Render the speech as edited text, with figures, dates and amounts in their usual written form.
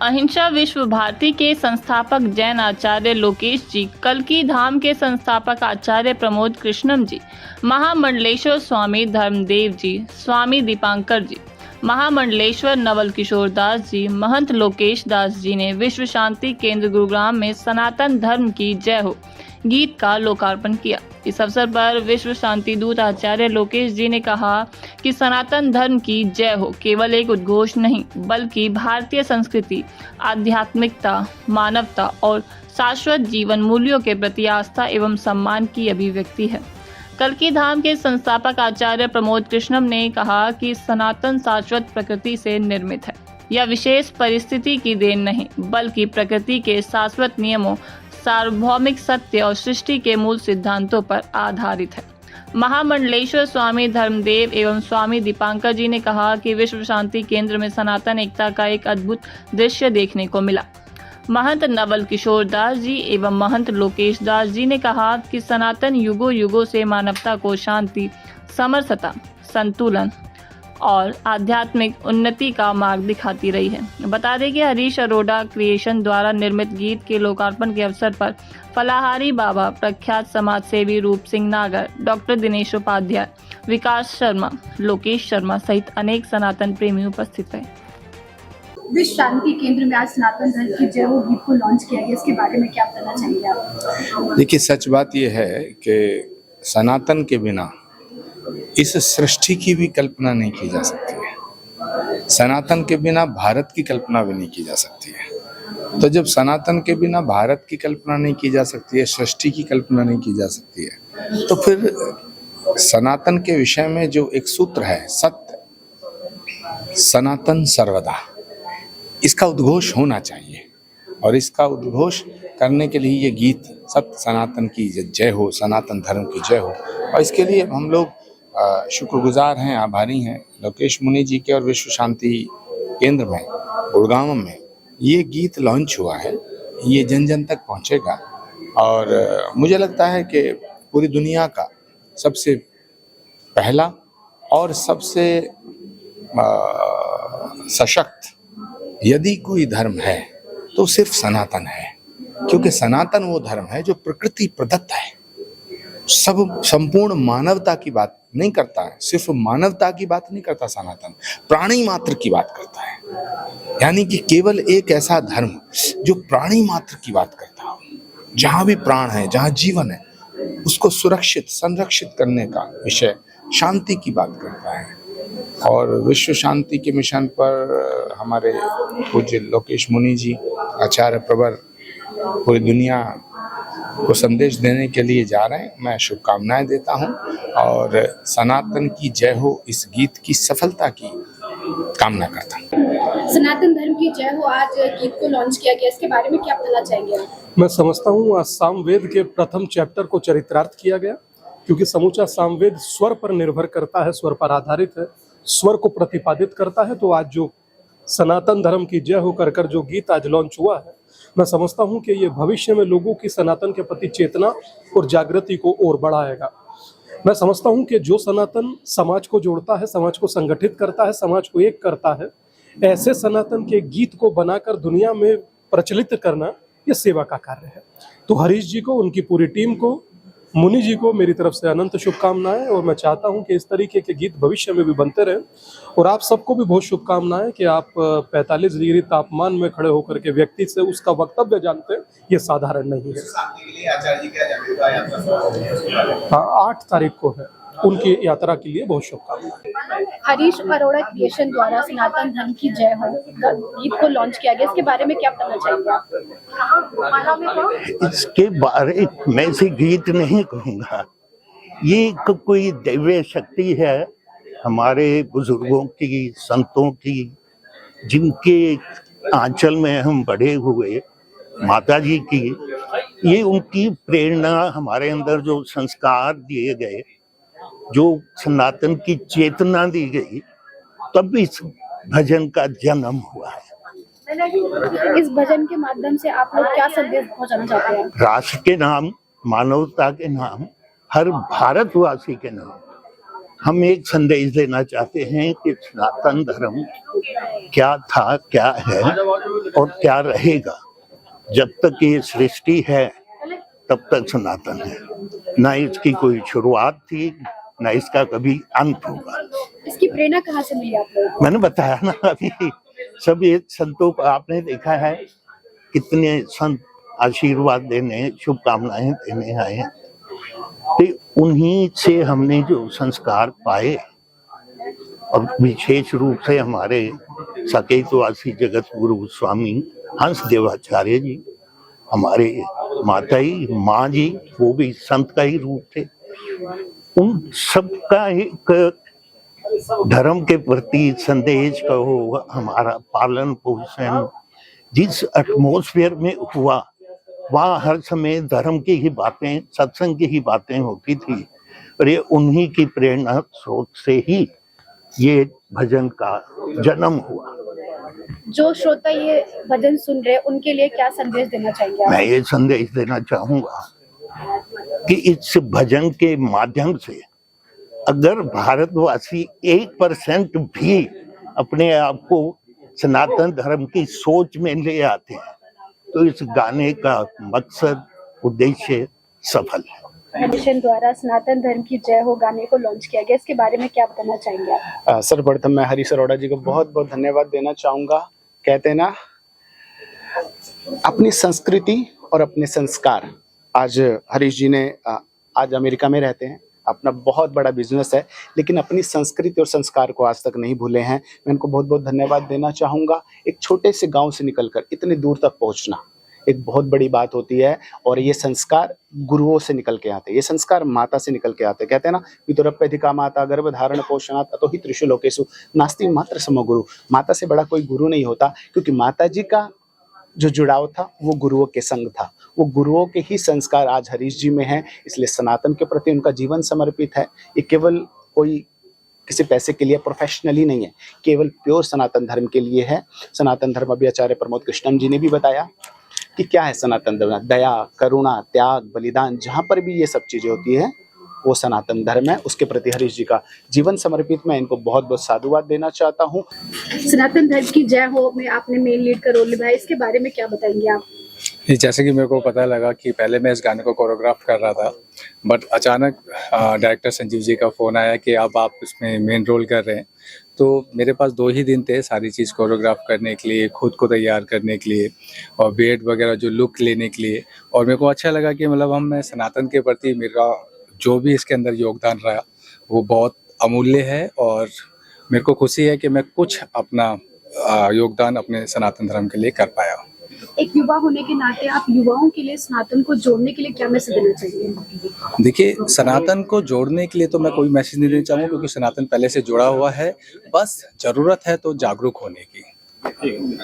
अहिंसा विश्व भारती के संस्थापक जैन आचार्य लोकेश जी, कल्की धाम के संस्थापक आचार्य प्रमोद कृष्णम जी, महामंडलेश्वर स्वामी धर्मदेव जी, स्वामी दीपांकर जी, महामंडलेश्वर नवल किशोर दास जी, महंत लोकेश दास जी ने विश्व शांति केंद्र गुरुग्राम में सनातन धर्म की जय हो गीत का लोकार्पण किया। इस अवसर पर विश्व शांति दूत आचार्य लोकेश जी ने कहा कि सनातन धर्म की जय हो केवल एक उद्घोष नहीं, बल्कि भारतीय संस्कृति, आध्यात्मिकता, मानवता और शाश्वत जीवन मूल्यों के प्रति आस्था एवं सम्मान की अभिव्यक्ति है। कल्की धाम के संस्थापक आचार्य प्रमोद कृष्णम ने कहा कि सनातन शाश्वत प्रकृति से निर्मित है। यह विशेष परिस्थिति की देन नहीं, बल्कि प्रकृति के शाश्वत नियमों, सार्वभौमिक सत्य और सृष्टि के मूल सिद्धांतों पर आधारित है। महामंडलेश्वर स्वामी धर्मदेव एवं स्वामी दीपांकर जी ने कहा कि विश्व शांति केंद्र में सनातन एकता का एक अद्भुत दृश्य देखने को मिला। महंत नवल किशोर दास जी एवं महंत लोकेश दास जी ने कहा कि सनातन युगों युगों से मानवता को शांति, समरसता, संतुलन और आध्यात्मिक उन्नति का मार्ग दिखाती रही है। बता दें कि हरीश अरोड़ा क्रिएशन द्वारा निर्मित गीत के लोकार्पण के अवसर पर फलाहारी बाबा, प्रख्यात समाज सेवी रूप सिंह नागर, डॉक्टर दिनेश उपाध्याय, विकास शर्मा, लोकेश शर्मा सहित अनेक सनातन प्रेमी उपस्थित रहे। विश्व शांति केंद्र में आज सनातन धर्म की जय हो गीत को लॉन्च किया गया, इसके बारे में क्या बताना चाहिए आप? देखिए, सच बात यह है कि सनातन के बिना इस सृष्टि की भी कल्पना नहीं की जा सकती है। सनातन के बिना भारत की कल्पना भी नहीं की जा सकती है। तो जब सनातन के बिना भारत की कल्पना नहीं की जा सकती है, सृष्टि की कल्पना नहीं की जा सकती है, तो फिर सनातन के विषय में जो एक सूत्र है, सत्य सनातन सर्वदा, इसका उद्घोष होना चाहिए। और इसका उद्घोष करने के लिए ये गीत सत्य सनातन की जय हो, सनातन धर्म की जय हो, और इसके लिए हम लोग शुक्रगुजार हैं, आभारी हैं लोकेश मुनि जी के और विश्व शांति केंद्र में गुड़गांव में ये गीत लॉन्च हुआ है। ये जन जन तक पहुंचेगा और मुझे लगता है कि पूरी दुनिया का सबसे पहला और सबसे सशक्त यदि कोई धर्म है तो सिर्फ सनातन है, क्योंकि सनातन वो धर्म है जो प्रकृति प्रदत्त है, सब संपूर्ण मानवता की बात नहीं करता है, सिर्फ मानवता की बात नहीं करता सनातन, प्राणी मात्र की बात करता है। यानी कि केवल एक ऐसा धर्म जो प्राणी मात्र की बात करता हो, जहाँ भी प्राण है, जहाँ जीवन है, उसको सुरक्षित संरक्षित करने का विषय शांति की बात करता है। और विश्व शांति के मिशन पर हमारे पूज्य लोकेश मुनि जी, आचार्य प्रवर, पूरी दुनिया को संदेश देने के लिए जा रहे हैं। मैं शुभकामनाएं देता हूं और सनातन की जय हो इस गीत की सफलता की कामना करता हूं। सनातन धर्म की जय हो आज गीत को लॉन्च किया गया, इसके बारे में क्या बताना चाहेंगे? मैं समझता हूँ आज सामवेद के प्रथम चैप्टर को चरित्रार्थ किया गया, क्योंकि समूचा सामवेद स्वर पर निर्भर करता है, स्वर पर आधारित है, स्वर को प्रतिपादित करता है। तो आज जो सनातन धर्म की जय हो कर जो गीत आज लॉन्च हुआ है, मैं समझता हूं कि ये भविष्य में लोगों की सनातन के प्रति चेतना और जागृति को और बढ़ाएगा। मैं समझता हूं कि जो सनातन समाज को जोड़ता है, समाज को संगठित करता है, समाज को एक करता है, ऐसे सनातन के गीत को बनाकर दुनिया में प्रचलित करना ये सेवा का कार्य है। तो हरीश जी को, उनकी पूरी टीम को, मुनि जी को मेरी तरफ से अनंत शुभकामनाएं, और मैं चाहता हूं कि इस तरीके के गीत भविष्य में भी बनते रहें। और आप सबको भी बहुत शुभकामनाएं कि आप 45 डिग्री तापमान में खड़े होकर के व्यक्ति से उसका वक्तव्य जानते हैं, ये साधारण नहीं है। हाँ, 8 तारीख को है उनकी यात्रा के लिए बहुत शुभकामनाएं। हरीश अरोड़ा क्रिएशन द्वारा सनातन धर्म की जय हो गीत को लॉन्च किया गया, इसके बारे में क्या बताना चाहेंगे आप? इसके बारे में से गीत नहीं कहूँगा, ये कोई दैवीय शक्ति है हमारे बुजुर्गों की, संतों की, जिनके आंचल में हम बड़े हुए, माता जी की, ये उनकी प्रेरणा, हमारे अंदर जो संस्कार दिए गए, जो सनातन की चेतना दी गई, तब इस भजन का जन्म हुआ है। इस भजन के माध्यम से आप लोग क्या संदेश पहुंचाना चाहते हैं? राष्ट्र के नाम, मानवता के नाम, हर भारतवासी के नाम हम एक संदेश देना चाहते हैं कि सनातन धर्म क्या था, क्या है और क्या रहेगा। जब तक ये सृष्टि है तब तक सनातन है। ना इसकी कोई शुरुआत थी, ना इसका कभी अंत होगा। इसकी प्रेरणा कहाँ से मिली आप लोगों को? मैंने बताया ना अभी, सब ये संतों को आपने देखा है, कितने संत आशीर्वाद देने, शुभकामनाएं देने आए हैं। तो उन्हीं से हमने जो संस्कार पाए, और विशेष रूप से हमारे साकेतवासी जगत गुरु स्वामी हंस देवाचार्य जी, हमारे माँ जी, वो भी संत का ही रूप थे। उन सबका एक धर्म के प्रति संदेश का हो, हमारा पालन पोषण जिस एटमॉस्फेयर में हुआ, वहाँ हर समय धर्म की ही बातें, सत्संग की ही बातें होती थी। और ये उन्हीं की प्रेरणा स्रोत से ही ये भजन का जन्म हुआ। जो श्रोता ये भजन सुन रहे हैं उनके लिए क्या संदेश देना चाहेंगे आप? मैं ये संदेश देना चाहूंगा कि इस भजन के माध्यम से अगर भारतवासी 1% भी अपने आप को सनातन धर्म की सोच में ले आते हैं, तो इस गाने का मकसद, उद्देश्य सफल है। फाउंडेशन द्वारा सनातन धर्म की जय हो गाने को लॉन्च किया गया, इसके बारे में क्या बताना चाहेंगे आप? सर्वप्रथम मैं हरीश अरोड़ा जी को बहुत बहुत धन्यवाद देना चाहूँगा। कहते हैं ना, अपनी संस्कृति और अपने संस्कार। आज हरीश जी ने आज अमेरिका में रहते हैं, अपना बहुत बड़ा बिजनेस है, लेकिन अपनी संस्कृति और संस्कार को आज तक नहीं भूले हैं। मैं उनको बहुत बहुत धन्यवाद देना चाहूँगा। एक छोटे से गांव से निकलकर इतने दूर तक पहुँचना एक बहुत बड़ी बात होती है, और ये संस्कार गुरुओं से निकल के आते हैं, ये संस्कार माता से निकल के आते हैं। कहते हैं ना, पितुरप्यधिका माता गर्भ धारण पोषणात् अतो हि त्रिषु लोकेषु नास्ति मात्र समो गुरु। माता से बड़ा कोई गुरु नहीं होता, क्योंकि माता जी का जो जुड़ाव था वो गुरुओं के संग था। वो गुरुओं के ही संस्कार आज हरीश जी में हैं, इसलिए सनातन के प्रति उनका जीवन समर्पित है। ये केवल कोई किसी पैसे के लिए प्रोफेशनली नहीं है, केवल प्योर सनातन धर्म के लिए है। सनातन धर्म अभी आचार्य प्रमोद कृष्णम जी ने भी बताया कि क्या है सनातन धर्म। दया, करुणा, त्याग, बलिदान, जहाँ पर भी ये सब चीज़ें होती है वो सनातन धर्म है। उसके प्रति हरीश जी का जीवन समर्पित। मैं इनको बहुत बहुत साधुवाद देना चाहता हूँ। सनातन धर्म की जय हो में आपने मेन लीड का रोल निभाया, इसके बारे में क्या बताएंगे आप? जैसे कि मेरे को पता लगा कि पहले मैं इस गाने को कोरियोग्राफ कर रहा था, बट अचानक डायरेक्टर संजीव जी का फ़ोन आया कि अब आप इसमें मेन रोल कर रहे हैं। तो मेरे पास 2 ही दिन थे सारी चीज़ कोरियोग्राफ करने के लिए, खुद को तैयार करने के लिए और बीएड वगैरह जो लुक लेने के लिए। और मेरे को अच्छा लगा कि मतलब मैं सनातन के प्रति मेरा जो भी इसके अंदर योगदान रहा वो बहुत अमूल्य है, और मेरे को खुशी है कि मैं कुछ अपना योगदान अपने सनातन धर्म के लिए कर पाया। एक युवा होने के नाते आप युवाओं के लिए सनातन को जोड़ने के लिए क्या मैसेज देना चाहिए? देखिए, सनातन को जोड़ने के लिए तो मैं कोई मैसेज नहीं देना चाहूँगा, क्योंकि सनातन पहले से जुड़ा हुआ है। बस ज़रूरत है तो जागरूक होने की।